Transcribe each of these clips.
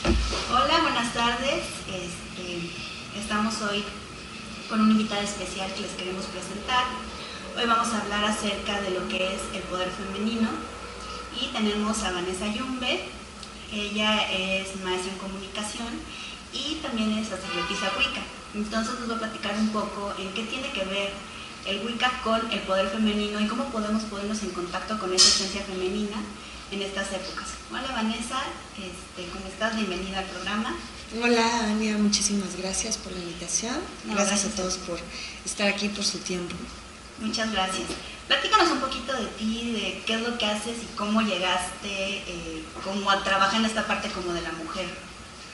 Hola, buenas tardes. Estamos hoy con una invitada especial que les queremos presentar. Hoy vamos a hablar acerca de lo que es el poder femenino y tenemos a Vanessa Yumbe. Ella es maestra en comunicación y también es sacerdotisa Wicca. Entonces nos va a platicar un poco en qué tiene que ver el Wicca con el poder femenino y cómo podemos ponernos en contacto con esa esencia femenina en estas épocas. Hola Vanessa, ¿cómo estás? Bienvenida al programa. Hola Ania, muchísimas gracias por la invitación. Gracias a todos por estar aquí, por su tiempo. Muchas gracias. Platícanos un poquito de ti, de qué es lo que haces y cómo llegaste como a trabajar en esta parte como de la mujer.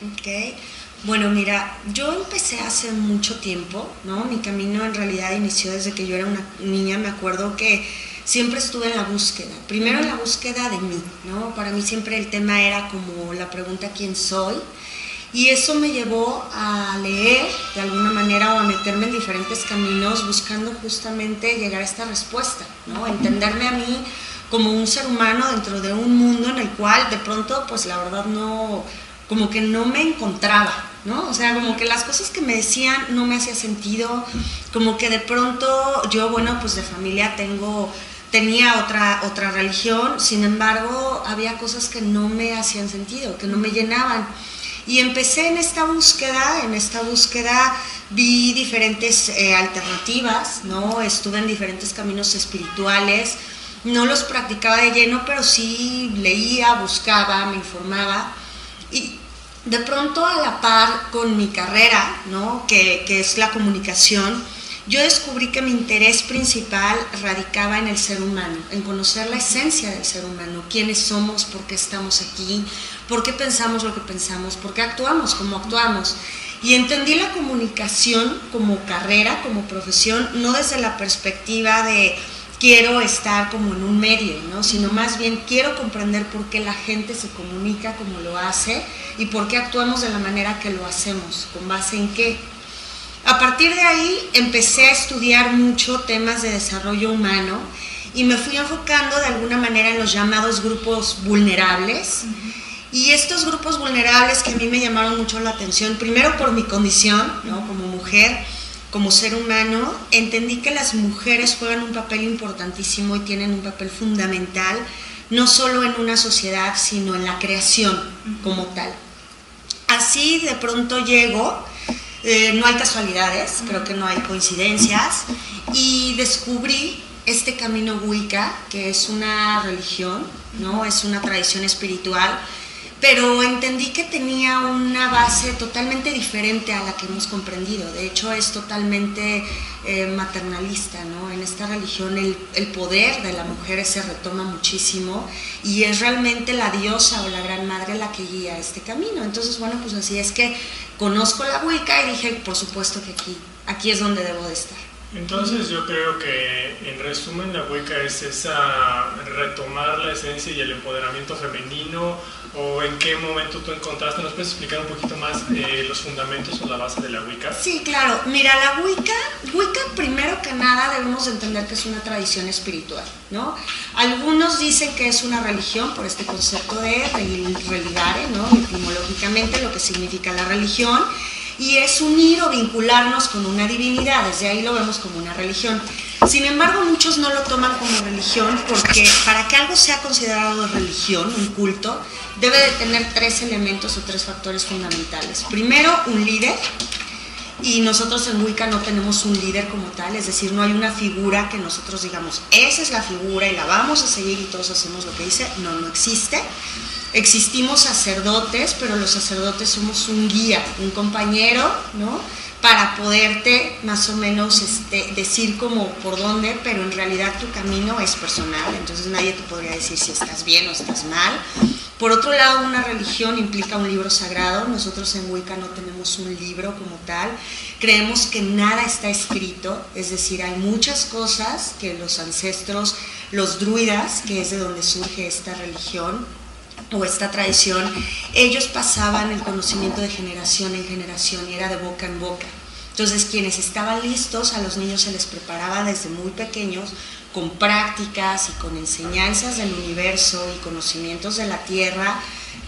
Ok, bueno mira, yo empecé hace mucho tiempo, ¿no? Mi camino en realidad inició desde que yo era una niña. Me acuerdo que siempre estuve en la búsqueda, primero en la búsqueda de mí, ¿no? Para mí siempre el tema era como la pregunta ¿quién soy? Y eso me llevó a leer de alguna manera o a meterme en diferentes caminos buscando justamente llegar a esta respuesta, ¿no? Entenderme a mí como un ser humano dentro de un mundo en el cual de pronto, pues la verdad no, como que no me encontraba, ¿no? O sea, como que las cosas que me decían no me hacía sentido, como que de pronto yo, bueno, pues de familia tenía otra religión, sin embargo, había cosas que no me hacían sentido, que no me llenaban. Y empecé en esta búsqueda vi diferentes alternativas, ¿no? Estuve en diferentes caminos espirituales, no los practicaba de lleno, pero sí leía, buscaba, me informaba. Y de pronto a la par con mi carrera, ¿no? que es la comunicación, yo descubrí que mi interés principal radicaba en el ser humano, en conocer la esencia del ser humano, quiénes somos, por qué estamos aquí, por qué pensamos lo que pensamos, por qué actuamos como actuamos. Y entendí la comunicación como carrera, como profesión, no desde la perspectiva de quiero estar como en un medio, ¿no? Sino más bien quiero comprender por qué la gente se comunica como lo hace y por qué actuamos de la manera que lo hacemos, con base en qué. A partir de ahí empecé a estudiar mucho temas de desarrollo humano y me fui enfocando de alguna manera en los llamados grupos vulnerables. Y estos grupos vulnerables que a mí me llamaron mucho la atención, primero por mi condición, ¿no? Como mujer, como ser humano, entendí que las mujeres juegan un papel importantísimo y tienen un papel fundamental, no solo en una sociedad, sino en la creación como tal. Así de pronto llego. No hay casualidades, creo que no hay coincidencias, y descubrí este camino Wicca, que es una religión, ¿no? Es una tradición espiritual, pero entendí que tenía una base totalmente diferente a la que hemos comprendido. De hecho, es totalmente maternalista, ¿no? En esta religión el poder de la mujer se retoma muchísimo y es realmente la diosa o la gran madre la que guía este camino. Entonces, bueno, pues así es que conozco la Wicca y dije, por supuesto que aquí es donde debo de estar. Entonces yo creo que en resumen la Wicca es esa retomar la esencia y el empoderamiento femenino, o en qué momento tú encontraste. ¿Nos puedes explicar un poquito más los fundamentos o la base de la Wicca? Sí, claro. Mira, la Wicca primero que nada debemos entender que es una tradición espiritual, ¿no? Algunos dicen que es una religión por este concepto de religare, ¿no? Etimológicamente lo que significa la religión. Y es unir o vincularnos con una divinidad, desde ahí lo vemos como una religión. Sin embargo, muchos no lo toman como religión porque para que algo sea considerado religión, un culto, debe de tener tres elementos o tres factores fundamentales. Primero, un líder, y nosotros en Wicca no tenemos un líder como tal, es decir, no hay una figura que nosotros digamos, esa es la figura y la vamos a seguir y todos hacemos lo que dice. No existe. Existimos sacerdotes, pero los sacerdotes somos un guía, un compañero, ¿no? Para poderte más o menos decir como por dónde, pero en realidad tu camino es personal, entonces nadie te podría decir si estás bien o estás mal. Por otro lado, una religión implica un libro sagrado. Nosotros en Wicca no tenemos un libro como tal, creemos que nada está escrito, es decir, hay muchas cosas que los ancestros, los druidas, que es de donde surge esta religión, o esta tradición, ellos pasaban el conocimiento de generación en generación y era de boca en boca. Entonces, quienes estaban listos, a los niños se les preparaba desde muy pequeños con prácticas y con enseñanzas del universo y conocimientos de la tierra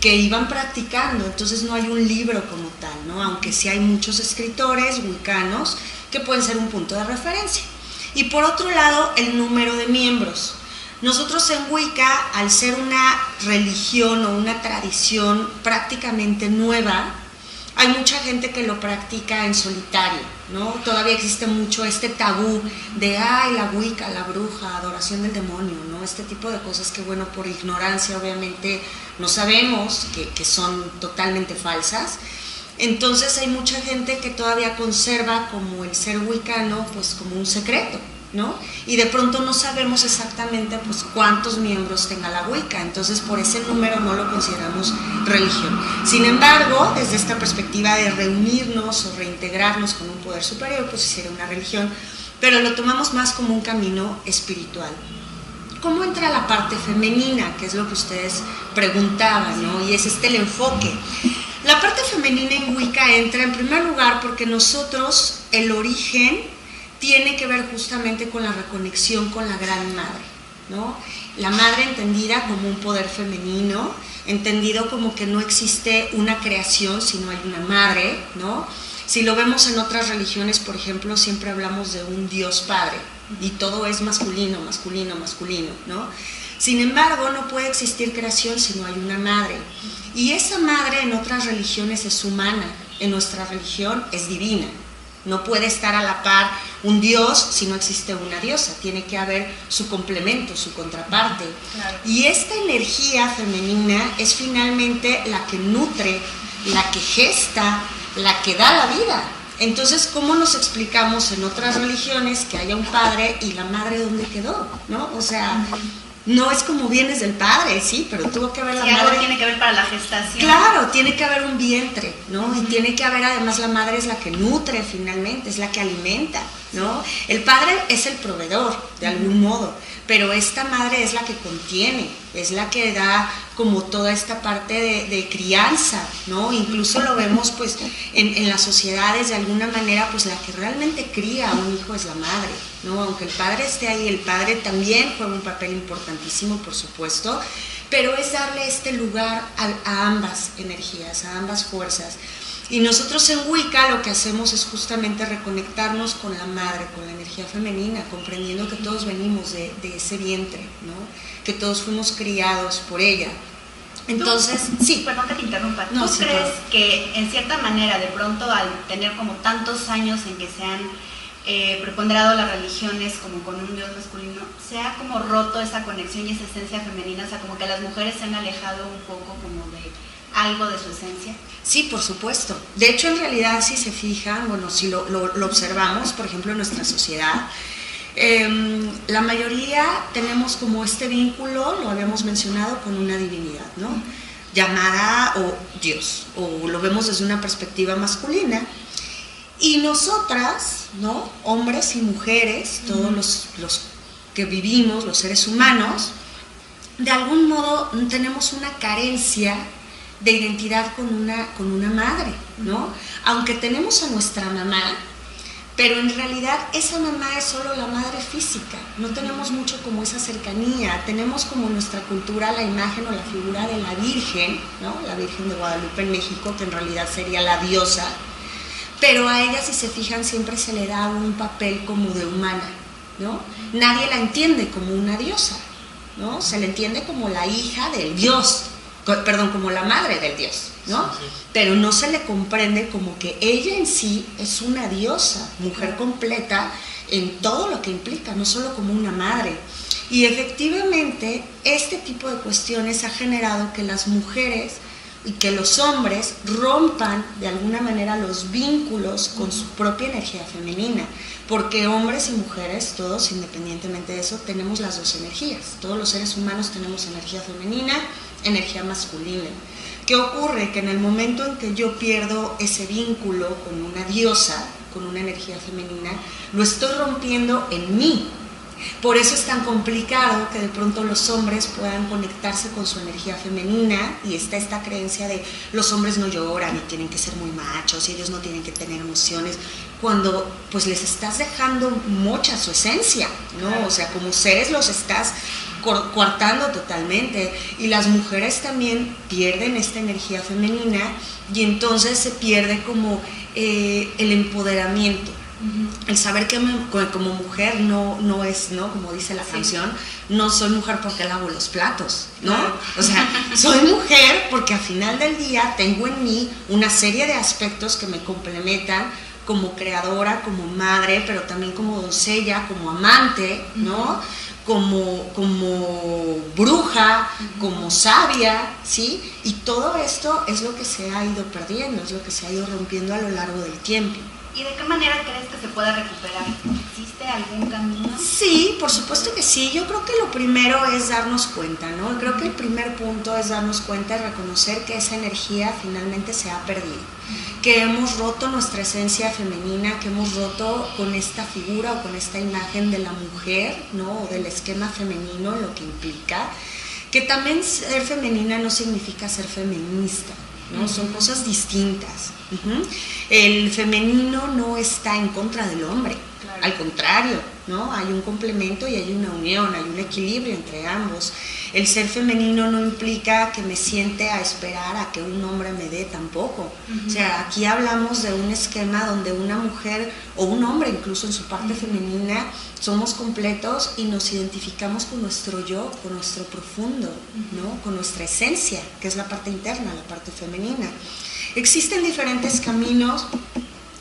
que iban practicando. Entonces no hay un libro como tal, ¿no? Aunque sí hay muchos escritores wiccanos que pueden ser un punto de referencia. Y por otro lado, el número de miembros. Nosotros en Wicca, al ser una religión o una tradición prácticamente nueva, hay mucha gente que lo practica en solitario, ¿no? Todavía existe mucho este tabú de, ay, la Wicca, la bruja, adoración del demonio, ¿no? Este tipo de cosas que, bueno, por ignorancia obviamente no sabemos, que son totalmente falsas. Entonces hay mucha gente que todavía conserva como el ser wiccano, pues como un secreto, ¿no? Y de pronto no sabemos exactamente pues cuántos miembros tenga la Wicca, entonces por ese número no lo consideramos religión. Sin embargo, desde esta perspectiva de reunirnos o reintegrarnos con un poder superior, pues sería una religión, pero lo tomamos más como un camino espiritual. ¿Cómo entra la parte femenina? Que es lo que ustedes preguntaban, ¿no? Y es el enfoque. La parte femenina en Wicca entra en primer lugar porque nosotros, el origen tiene que ver justamente con la reconexión con la Gran Madre, ¿no? La Madre entendida como un poder femenino, entendido como que no existe una creación si no hay una madre, ¿no? Si lo vemos en otras religiones, por ejemplo, siempre hablamos de un Dios Padre y todo es masculino, masculino, masculino, ¿no? Sin embargo, no puede existir creación si no hay una madre. Y esa madre en otras religiones es humana, en nuestra religión es divina. No puede estar a la par un dios si no existe una diosa, tiene que haber su complemento, su contraparte. Claro. Y esta energía femenina es finalmente la que nutre, la que gesta, la que da la vida. Entonces, ¿cómo nos explicamos en otras religiones que haya un padre y la madre dónde quedó? ¿No? O sea, no es como vienes del padre, sí, pero tuvo que haber la madre. Algo tiene que ver para la gestación. Claro, tiene que haber un vientre, ¿no? Y tiene que haber, además, la madre es la que nutre finalmente, es la que alimenta, ¿no? El padre es el proveedor, de algún modo, pero esta madre es la que contiene, es la que da como toda esta parte de crianza, ¿no? Incluso lo vemos, pues, en las sociedades, de alguna manera, pues, la que realmente cría a un hijo es la madre, ¿no? Aunque el padre esté ahí, el padre también juega un papel importantísimo, por supuesto, pero es darle este lugar a ambas energías, a ambas fuerzas. Y nosotros en Wicca lo que hacemos es justamente reconectarnos con la madre, con la energía femenina, comprendiendo que todos venimos de ese vientre, ¿no? Que todos fuimos criados por ella. Entonces, sí. Perdón que te interrumpa. No, ¿Tú sí, crees que en cierta manera, de pronto al tener como tantos años en que se han preponderado las religiones como con un dios masculino, se ha como roto esa conexión y esa esencia femenina? O sea, como que las mujeres se han alejado un poco como de algo de su esencia. Sí, por supuesto. De hecho, en realidad, si se fijan, bueno, si lo observamos, por ejemplo, en nuestra sociedad, la mayoría tenemos como este vínculo, lo habíamos mencionado, con una divinidad, ¿no? Llamada o Dios, o lo vemos desde una perspectiva masculina. Y nosotras, ¿no? Hombres y mujeres, todos los que vivimos, los seres humanos, de algún modo tenemos una carencia de identidad con una madre, ¿no? Aunque tenemos a nuestra mamá, pero en realidad esa mamá es solo la madre física, no tenemos mucho como esa cercanía, tenemos como nuestra cultura la imagen o la figura de la Virgen, ¿no? La Virgen de Guadalupe en México, que en realidad sería la diosa, pero a ella, si se fijan, siempre se le da un papel como de humana, ¿no? Nadie la entiende como una diosa, ¿no? Se le entiende como la hija del dios, perdón, como la madre del dios, ¿no? Sí, sí. Pero no se le comprende como que ella en sí es una diosa, mujer completa en todo lo que implica, no solo como una madre. Y efectivamente, este tipo de cuestiones ha generado que las mujeres y que los hombres rompan de alguna manera los vínculos con su propia energía femenina, porque hombres y mujeres, todos independientemente de eso, tenemos las dos energías. Todos los seres humanos tenemos energía femenina, energía masculina. ¿Qué ocurre? Que en el momento en que yo pierdo ese vínculo con una diosa, con una energía femenina, lo estoy rompiendo en mí. Por eso es tan complicado que de pronto los hombres puedan conectarse con su energía femenina, y está esta creencia de los hombres no lloran y tienen que ser muy machos y ellos no tienen que tener emociones, cuando pues les estás dejando mocha su esencia, ¿no? O sea, como seres los estás coartando totalmente, y las mujeres también pierden esta energía femenina y entonces se pierde como el empoderamiento. El saber que como mujer no es, ¿no? Como dice la canción, no soy mujer porque lavo los platos, ¿no? Claro. O sea, soy mujer porque al final del día tengo en mí una serie de aspectos que me complementan como creadora, como madre, pero también como doncella, como amante, ¿no? Como bruja, como sabia, ¿sí? Y todo esto es lo que se ha ido perdiendo, es lo que se ha ido rompiendo a lo largo del tiempo. ¿Y de qué manera crees que se pueda recuperar? ¿Existe algún camino? Sí, por supuesto que sí. Yo creo que lo primero es darnos cuenta, ¿no? Creo que el primer punto es darnos cuenta y reconocer que esa energía finalmente se ha perdido, que hemos roto nuestra esencia femenina, que hemos roto con esta figura o con esta imagen de la mujer, ¿no? O del esquema femenino, lo que implica. Que también ser femenina no significa ser feminista, ¿no? Son cosas distintas. El femenino no está en contra del hombre, claro. Al contrario, ¿no? Hay un complemento y hay una unión, hay un equilibrio entre ambos. El ser femenino no implica que me siente a esperar a que un hombre me dé tampoco. O sea, aquí hablamos de un esquema donde una mujer o un hombre, incluso en su parte femenina, somos completos y nos identificamos con nuestro yo, con nuestro profundo, ¿no? Con nuestra esencia, que es la parte interna, la parte femenina. Existen diferentes caminos.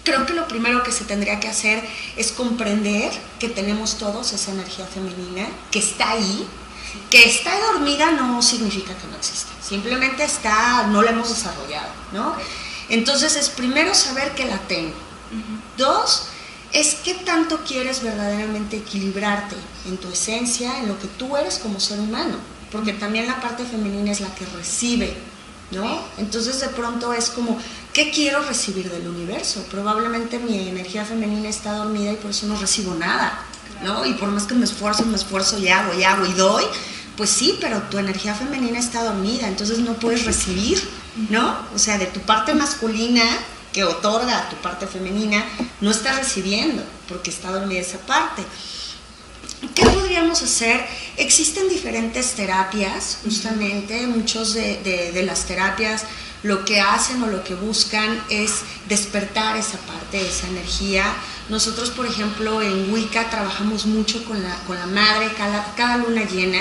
Creo que lo primero que se tendría que hacer es comprender que tenemos todos esa energía femenina, que está ahí, que está dormida no significa que no exista, simplemente está, no la hemos desarrollado, ¿no? Entonces es primero saber que la tengo. Dos, es qué tanto quieres verdaderamente equilibrarte en tu esencia, en lo que tú eres como ser humano, porque también la parte femenina es la que recibe, ¿no? Entonces de pronto es como, ¿qué quiero recibir del universo? Probablemente mi energía femenina está dormida y por eso no recibo nada, ¿no? Y por más que me esfuerzo y hago y doy, pues sí, pero tu energía femenina está dormida, entonces no puedes recibir, ¿no? O sea, de tu parte masculina que otorga a tu parte femenina, no estás recibiendo porque está dormida esa parte. ¿Qué podríamos hacer? Existen diferentes terapias, justamente, muchos de las terapias lo que hacen o lo que buscan es despertar esa parte, esa energía. Nosotros, por ejemplo, en Wicca trabajamos mucho con la madre, cada luna llena,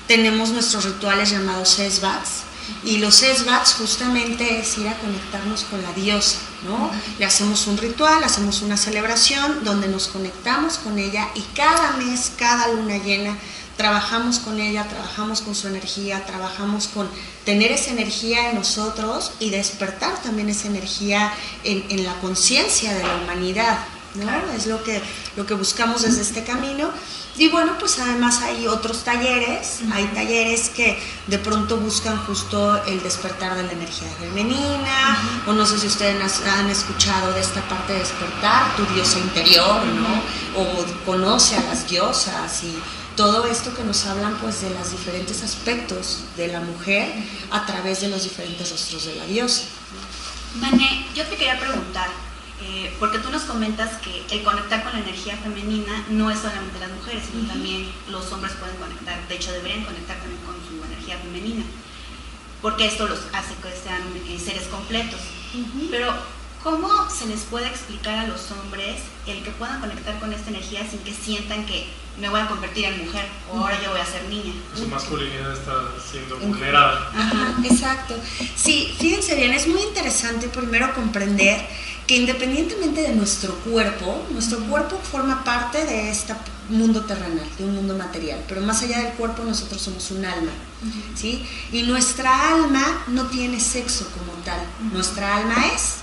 tenemos nuestros rituales llamados Esbats, y los Esbats justamente es ir a conectarnos con la diosa, ¿no? Le hacemos un ritual, hacemos una celebración donde nos conectamos con ella, y cada mes, cada luna llena, trabajamos con ella, trabajamos con su energía, trabajamos con tener esa energía en nosotros y despertar también esa energía en la conciencia de la humanidad, ¿no? Claro. Es lo que buscamos desde este camino. Y bueno, pues además hay otros talleres, hay talleres que de pronto buscan justo el despertar de la energía femenina, o no sé si ustedes han escuchado de esta parte de despertar tu diosa interior, ¿no? O conoce a las diosas, y todo esto que nos hablan pues de los diferentes aspectos de la mujer a través de los diferentes rostros de la diosa. Mané, yo te quería preguntar, porque tú nos comentas que el conectar con la energía femenina no es solamente las mujeres, sino también los hombres pueden conectar, de hecho deberían conectar con su energía femenina, porque esto los hace que sean seres completos. Pero ¿cómo se les puede explicar a los hombres el que puedan conectar con esta energía sin que sientan que me voy a convertir en mujer o ahora yo voy a ser niña? Su masculinidad está siendo vulnerada. Ajá, exacto. Sí, fíjense bien, es muy interesante primero comprender que independientemente de nuestro cuerpo forma parte de este mundo terrenal, de un mundo material, pero más allá del cuerpo nosotros somos un alma, ¿sí? Y nuestra alma no tiene sexo como tal, nuestra alma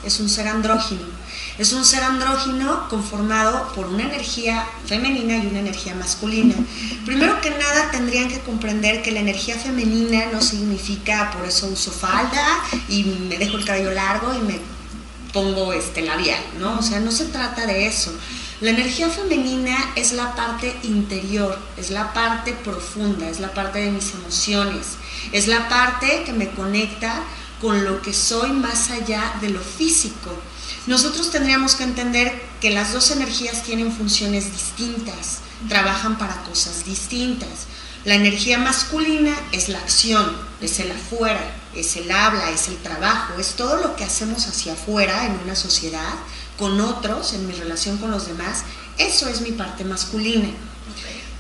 es un ser andrógino, es un ser andrógino conformado por una energía femenina y una energía masculina. Primero que nada tendrían que comprender que la energía femenina no significa por eso uso falda y me dejo el cabello largo y me pongo labial, ¿no? O sea, no se trata de eso. La energía femenina es la parte interior, es la parte profunda, es la parte de mis emociones, es la parte que me conecta con lo que soy más allá de lo físico. Nosotros tendríamos que entender que las dos energías tienen funciones distintas, trabajan para cosas distintas. La energía masculina es la acción, es el afuera, es el habla, es el trabajo, es todo lo que hacemos hacia afuera en una sociedad, con otros, en mi relación con los demás. Eso es mi parte masculina.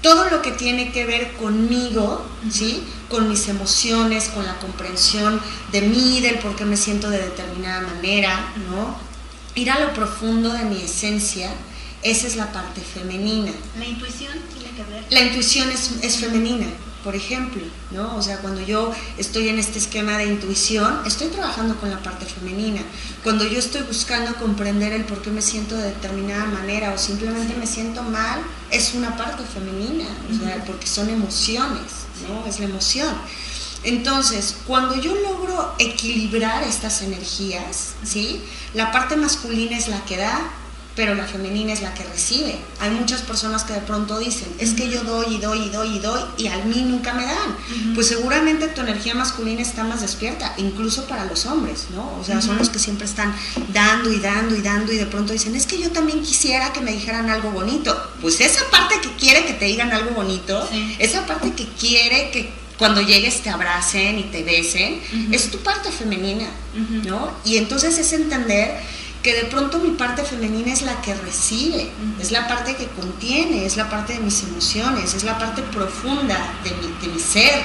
Todo lo que tiene que ver conmigo, ¿sí? Con mis emociones, con la comprensión de mí, del por qué me siento de determinada manera, ¿no? Ir a lo profundo de mi esencia, esa es la parte femenina. ¿La intuición tiene que ver? La intuición es femenina, por ejemplo, ¿no? O sea, cuando yo estoy en este esquema de intuición, estoy trabajando con la parte femenina. Cuando yo estoy buscando comprender el por qué me siento de determinada manera o simplemente me siento mal, es una parte femenina, o sea, porque son emociones, ¿no? Es la emoción. Entonces, cuando yo logro equilibrar estas energías, ¿sí? La parte masculina es la que da, pero la femenina es la que recibe. Hay muchas personas que de pronto dicen, es que yo doy y doy y doy y doy y a mí nunca me dan. Pues seguramente tu energía masculina está más despierta, incluso para los hombres, ¿no? O sea, son los que siempre están dando y dando y dando y de pronto dicen, es que yo también quisiera que me dijeran algo bonito. Pues esa parte que quiere que te digan algo bonito, esa parte que quiere que cuando llegues te abracen y te besen, es tu parte femenina, ¿no? Y entonces es entender que de pronto mi parte femenina es la que recibe, es la parte que contiene, es la parte de mis emociones, es la parte profunda de mi ser,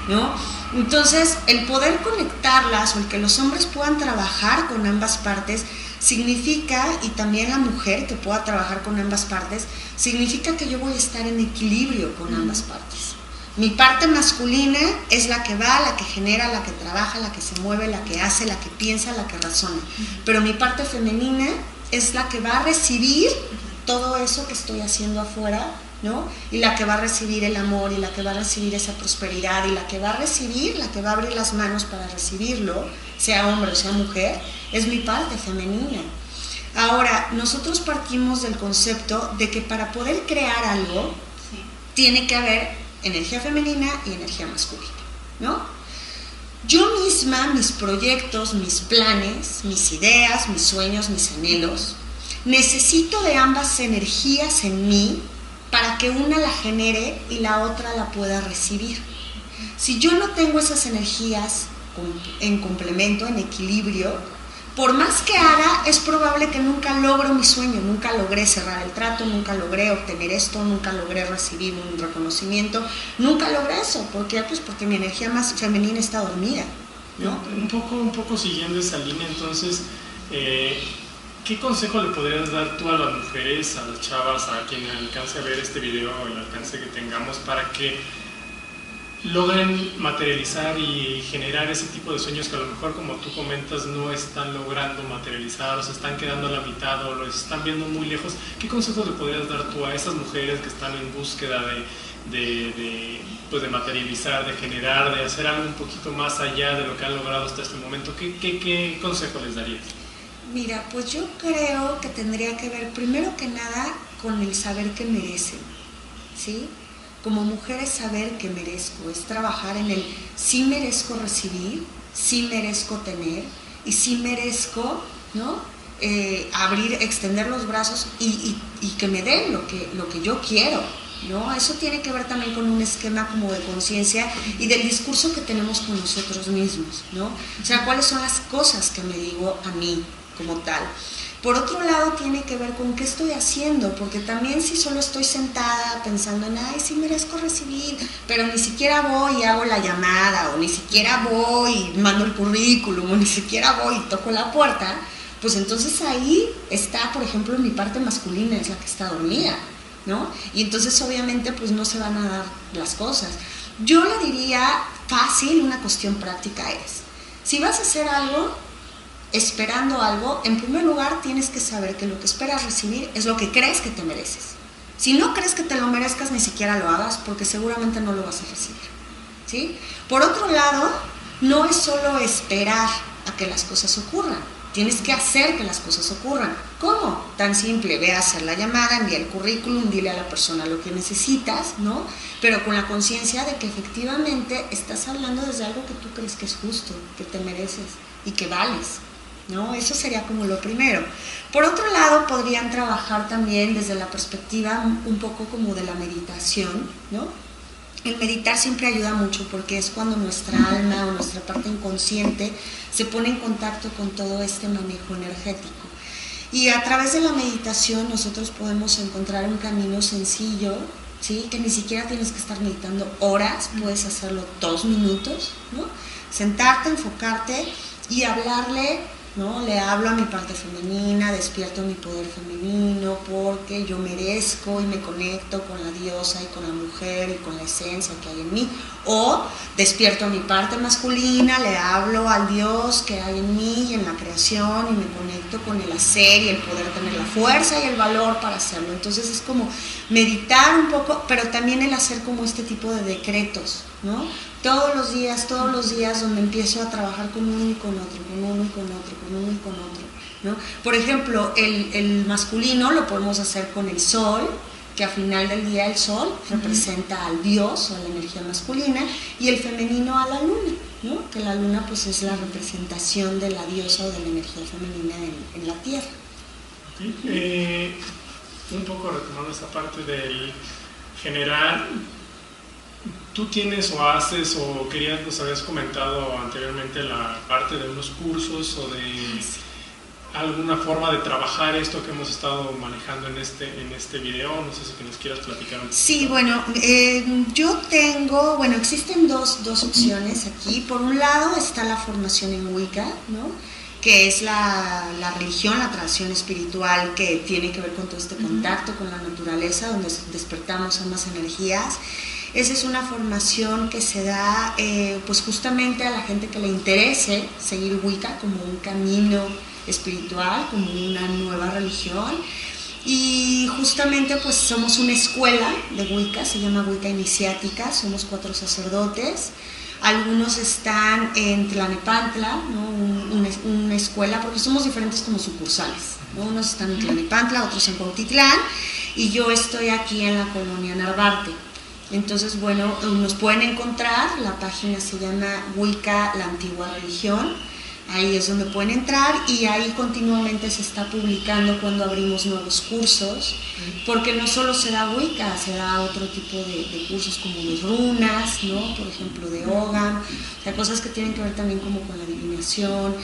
¿no? Entonces, el poder conectarlas o el que los hombres puedan trabajar con ambas partes significa, y también la mujer que pueda trabajar con ambas partes, significa que yo voy a estar en equilibrio con ambas partes. Mi parte masculina es la que va, la que genera, la que trabaja, la que se mueve, la que hace, la que piensa, la que razona. Pero mi parte femenina es la que va a recibir todo eso que estoy haciendo afuera, ¿no? Y la que va a recibir el amor, y la que va a recibir esa prosperidad, y la que va a recibir, la que va a abrir las manos para recibirlo, sea hombre o sea mujer, es mi parte femenina. Ahora, nosotros partimos del concepto de que para poder crear algo, tiene que haber energía femenina y energía masculina, ¿no? Yo misma, mis proyectos, mis planes, mis ideas, mis sueños, mis anhelos, necesito de ambas energías en mí para que una la genere y la otra la pueda recibir. Si yo no tengo esas energías en complemento, en equilibrio, por más que haga, es probable que nunca logro mi sueño, nunca logré cerrar el trato, nunca logré obtener esto, nunca logré recibir un reconocimiento, nunca logré eso. ¿Por qué? Pues porque mi energía más femenina está dormida, ¿no? Un poco siguiendo esa línea, entonces, ¿qué consejo le podrías dar tú a las mujeres, a las chavas, a quien alcance a ver este video, el alcance que tengamos, para que logren materializar y generar ese tipo de sueños que a lo mejor, como tú comentas, no están logrando materializar o se están quedando a la mitad o los están viendo muy lejos? ¿Qué consejos le podrías dar tú a esas mujeres que están en búsqueda de materializar, de generar, de hacer algo un poquito más allá de lo que han logrado hasta este momento? ¿Qué consejo les darías? Mira, pues yo creo que tendría que ver primero que nada con el saber que merecen, ¿sí? Como mujer es saber que merezco, es trabajar en el sí merezco recibir, sí merezco tener y sí merezco, ¿no? Extender los brazos y que me den lo que yo quiero, ¿no? Eso tiene que ver también con un esquema como de conciencia y del discurso que tenemos con nosotros mismos, ¿no? O sea, cuáles son las cosas que me digo a mí como tal. Por otro lado, tiene que ver con qué estoy haciendo, porque también si solo estoy sentada pensando en, ay, sí merezco recibir, pero ni siquiera voy y hago la llamada, o ni siquiera voy y mando el currículum, o ni siquiera voy y toco la puerta, pues entonces ahí está, por ejemplo, mi parte masculina, es la que está dormida, ¿no? Y entonces obviamente pues no se van a dar las cosas. Yo le diría fácil, una cuestión práctica es, si vas a hacer algo, esperando algo, en primer lugar tienes que saber que lo que esperas recibir es lo que crees que te mereces. Si no crees que te lo merezcas, ni siquiera lo hagas, porque seguramente no lo vas a recibir, ¿sí? Por otro lado, no es solo esperar a que las cosas ocurran, Tienes que hacer que las cosas ocurran. ¿Cómo? Tan simple, ve a hacer la llamada, envía el currículum, dile a la persona lo que necesitas, ¿no? Pero con la conciencia de que efectivamente estás hablando desde algo que tú crees que es justo, que te mereces y que vales, ¿no? Eso sería como lo primero. Por otro lado, podrían trabajar también desde la perspectiva un poco como de la meditación, ¿no? El meditar siempre ayuda mucho porque es cuando nuestra alma o nuestra parte inconsciente se pone en contacto con todo este manejo energético. Y a través de la meditación nosotros podemos encontrar un camino sencillo, ¿sí? Que ni siquiera tienes que estar meditando horas, puedes hacerlo 2 minutos, ¿no? Sentarte, enfocarte y hablarle, ¿no? Le hablo a mi parte femenina, despierto mi poder femenino porque yo merezco y me conecto con la diosa y con la mujer y con la esencia que hay en mí. O despierto a mi parte masculina, le hablo al Dios que hay en mí y en la creación y me conecto con el hacer y el poder tener la fuerza y el valor para hacerlo. Entonces es como meditar un poco, pero también el hacer como este tipo de decretos, ¿no? Todos los días donde empiezo a trabajar con uno y con otro, con uno y con otro, con uno y con otro, ¿no? Por ejemplo, el masculino lo podemos hacer con el sol, que al final del día el sol representa al dios o a la energía masculina, y el femenino a la luna, ¿no? Que la luna pues es la representación de la diosa o de la energía femenina en la tierra. Okay. Un poco retomando esa parte del generar. ¿Tú tienes o haces o querías, nos habías comentado anteriormente la parte de unos cursos o de alguna forma de trabajar esto que hemos estado manejando en este video? No sé si nos quieras platicar un poco. Sí, bueno, existen dos opciones aquí. Por un lado está la formación en Wicca, ¿no? Que es la religión, la tradición espiritual que tiene que ver con todo este contacto con la naturaleza, donde despertamos ambas energías. Esa es una formación que se da pues justamente a la gente que le interese seguir Wicca como un camino espiritual, como una nueva religión. Y justamente pues somos una escuela de Wicca, se llama Wicca Iniciática, somos 4 sacerdotes. Algunos están en Tlalnepantla, ¿no? Una escuela, porque somos diferentes como sucursales, ¿no? Unos están en Tlalnepantla, otros en Cuautitlán, y yo estoy aquí en la colonia Narvarte. Entonces, bueno, nos pueden encontrar, la página se llama Wicca, la antigua religión, ahí es donde pueden entrar y ahí continuamente se está publicando cuando abrimos nuevos cursos, porque no solo se da Wicca, se da otro tipo de cursos como de runas, ¿no? Por ejemplo, de Ogham, o sea, cosas que tienen que ver también como con la adivinación,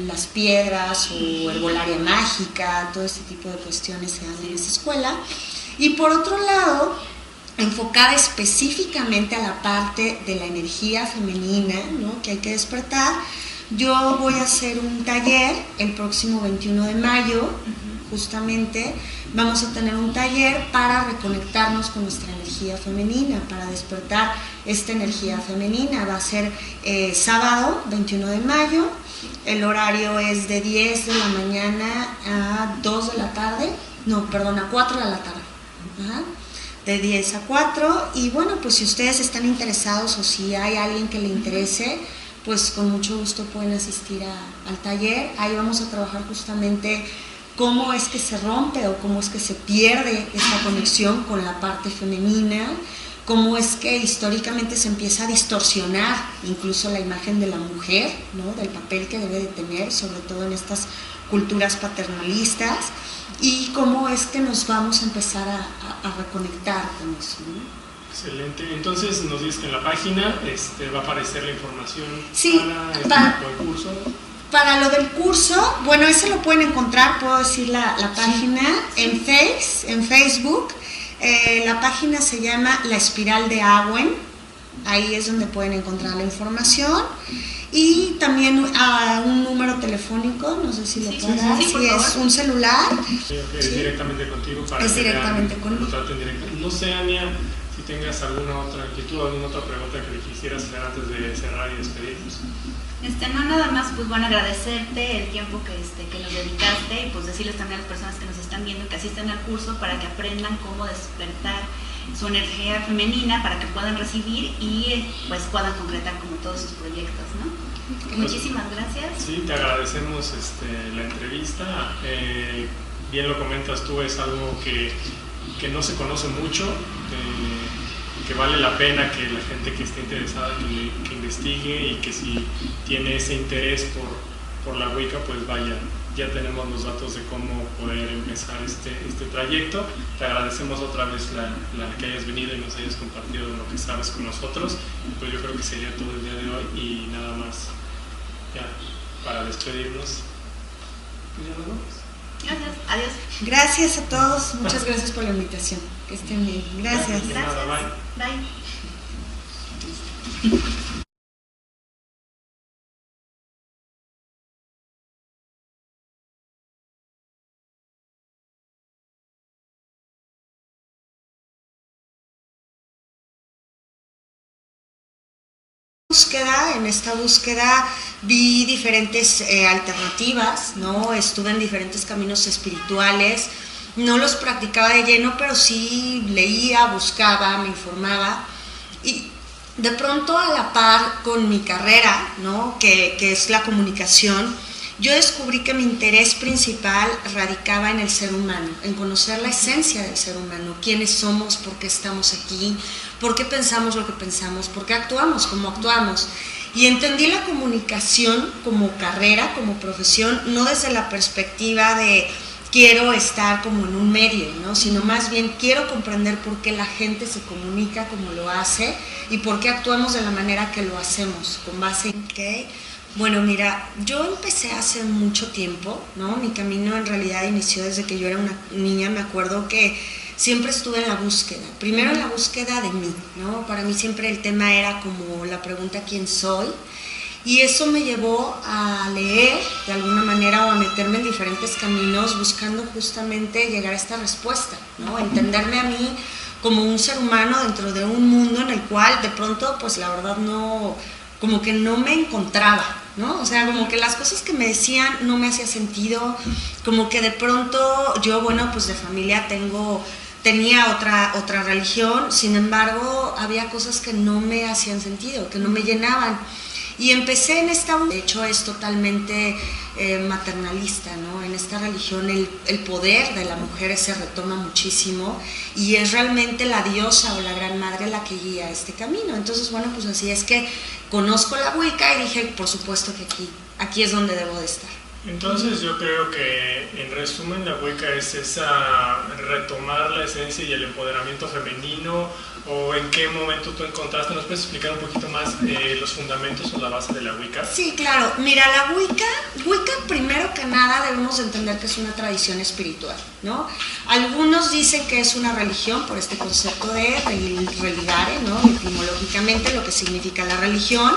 las piedras o herbolaria mágica, todo este tipo de cuestiones se dan en esa escuela. Y por otro lado, enfocada específicamente a la parte de la energía femenina, ¿no? Que hay que despertar. Yo voy a hacer un taller el próximo 21 de mayo, justamente vamos a tener un taller para reconectarnos con nuestra energía femenina, para despertar esta energía femenina. Va a ser sábado 21 de mayo, el horario es de 10 de la mañana a 2 de la tarde, a 4 de la tarde. Ajá. De 10 a 4, y bueno, pues si ustedes están interesados o si hay alguien que le interese, pues con mucho gusto pueden asistir al taller. Ahí vamos a trabajar justamente cómo es que se rompe o cómo es que se pierde esta conexión con la parte femenina, cómo es que históricamente se empieza a distorsionar incluso la imagen de la mujer, ¿no? Del papel que debe de tener, sobre todo en estas culturas paternalistas, y cómo es que nos vamos a empezar a reconectar con eso, ¿no? Excelente. Entonces nos dices que en la página va a aparecer la información para el curso. Para lo del curso, bueno, ese lo pueden encontrar, puedo decir la página, en Facebook. La página se llama La Espiral de Agüen, ahí es donde pueden encontrar la información. Y también a un número telefónico, no sé si lo puedo dar, si es un celular. Sí, es directamente contigo para es directamente conmigo. No sé, Ania, si tengas alguna otra inquietud, alguna otra pregunta que le quisieras hacer antes de cerrar y despedirnos. No, nada más, pues bueno, agradecerte el tiempo que nos dedicaste y pues decirles también a las personas que nos están viendo que asistan al curso para que aprendan cómo despertar su energía femenina para que puedan recibir y pues puedan concretar como todos sus proyectos, ¿no? Pues, muchísimas gracias. Sí, te agradecemos la entrevista. Bien lo comentas tú, es algo que no se conoce mucho, que vale la pena que la gente que esté interesada que investigue, y que si tiene ese interés por la Wicca, pues vaya, ya tenemos los datos de cómo poder empezar este trayecto. Te agradecemos otra vez la que hayas venido y nos hayas compartido lo que sabes con nosotros. Pues yo creo que sería todo el día de hoy, y nada más ya para despedirnos. Pues ya nos vamos. Gracias, adiós. Gracias a todos, muchas gracias por la invitación. Que estén bien. Gracias. Gracias. Bye. Bye. En esta búsqueda vi diferentes alternativas, ¿no? Estuve en diferentes caminos espirituales, no los practicaba de lleno, pero sí leía, buscaba, me informaba, y de pronto, a la par con mi carrera, ¿no? que es la comunicación, yo descubrí que mi interés principal radicaba en el ser humano, en conocer la esencia del ser humano, quiénes somos, por qué estamos aquí, por qué pensamos lo que pensamos, por qué actuamos como actuamos. Y entendí la comunicación como carrera, como profesión, no desde la perspectiva de quiero estar como en un medio, ¿no? Sino más bien quiero comprender por qué la gente se comunica como lo hace y por qué actuamos de la manera que lo hacemos, con base en qué. Bueno, mira, yo empecé hace mucho tiempo, ¿no? Mi camino en realidad inició desde que yo era una niña. Me acuerdo que siempre estuve en la búsqueda, primero en la búsqueda de mí, ¿no? Para mí siempre el tema era como la pregunta ¿quién soy? Y eso me llevó a leer de alguna manera o a meterme en diferentes caminos buscando justamente llegar a esta respuesta, ¿no? Entenderme a mí como un ser humano dentro de un mundo en el cual de pronto, pues la verdad no, como que no me encontraba, ¿no? O sea, como que las cosas que me decían no me hacía sentido, como que de pronto yo, bueno, pues de familia tenía otra religión, sin embargo, había cosas que no me hacían sentido, que no me llenaban. Y empecé en esta, de hecho es totalmente maternalista, ¿no? En esta religión el poder de la mujer se retoma muchísimo y es realmente la diosa o la gran madre la que guía este camino. Entonces, bueno, pues así es que conozco la Wicca y dije, por supuesto que aquí es donde debo de estar. Entonces yo creo que en resumen la Wicca es retomar la esencia y el empoderamiento femenino. ¿O en qué momento tú encontraste? ¿Nos puedes explicar un poquito más los fundamentos o la base de la Wicca? Sí, claro. Mira, la Wicca primero que nada debemos de entender que es una tradición espiritual, ¿no? Algunos dicen que es una religión por este concepto de religare, ¿no? Etimológicamente lo que significa la religión,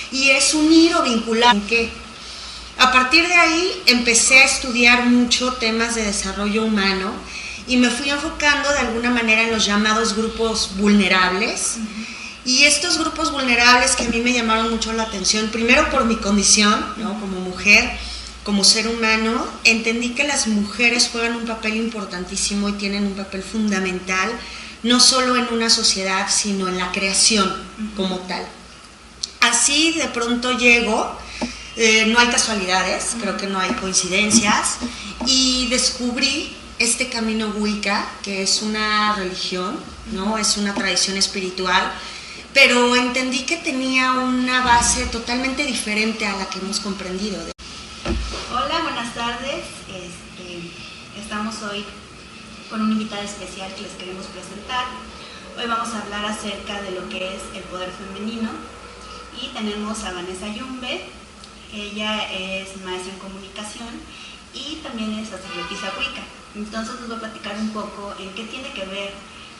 y es unir o vincular. ¿Qué? A partir de ahí empecé a estudiar mucho temas de desarrollo humano y me fui enfocando de alguna manera en los llamados grupos vulnerables. Y estos grupos vulnerables que a mí me llamaron mucho la atención, primero por mi condición, ¿no? Como mujer, como ser humano, entendí que las mujeres juegan un papel importantísimo y tienen un papel fundamental, no solo en una sociedad, sino en la creación como tal. Así de pronto llego, no hay casualidades, creo que no hay coincidencias, y descubrí este camino Wicca, que es una religión, ¿no? Es una tradición espiritual, pero entendí que tenía una base totalmente diferente a la que hemos comprendido. Hola, buenas tardes. Estamos hoy con una invitada especial que les queremos presentar. Hoy vamos a hablar acerca de lo que es el poder femenino y tenemos a Vanessa Yumbe. Ella es maestra en comunicación y también es sacerdotisa Wicca. Entonces les voy a platicar un poco en qué tiene que ver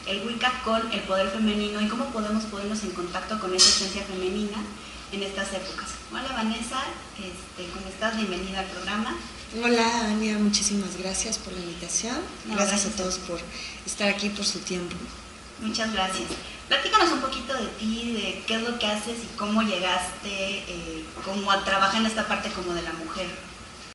el Wicca con el poder femenino y cómo podemos ponernos en contacto con esa esencia femenina en estas épocas. Hola Vanessa, ¿cómo estás? Bienvenida al programa. Hola Ania, muchísimas gracias por la invitación. No, gracias a todos por estar aquí, por su tiempo. Muchas gracias. Platícanos un poquito de ti, de qué es lo que haces y cómo llegaste como a trabajar en esta parte como de la mujer.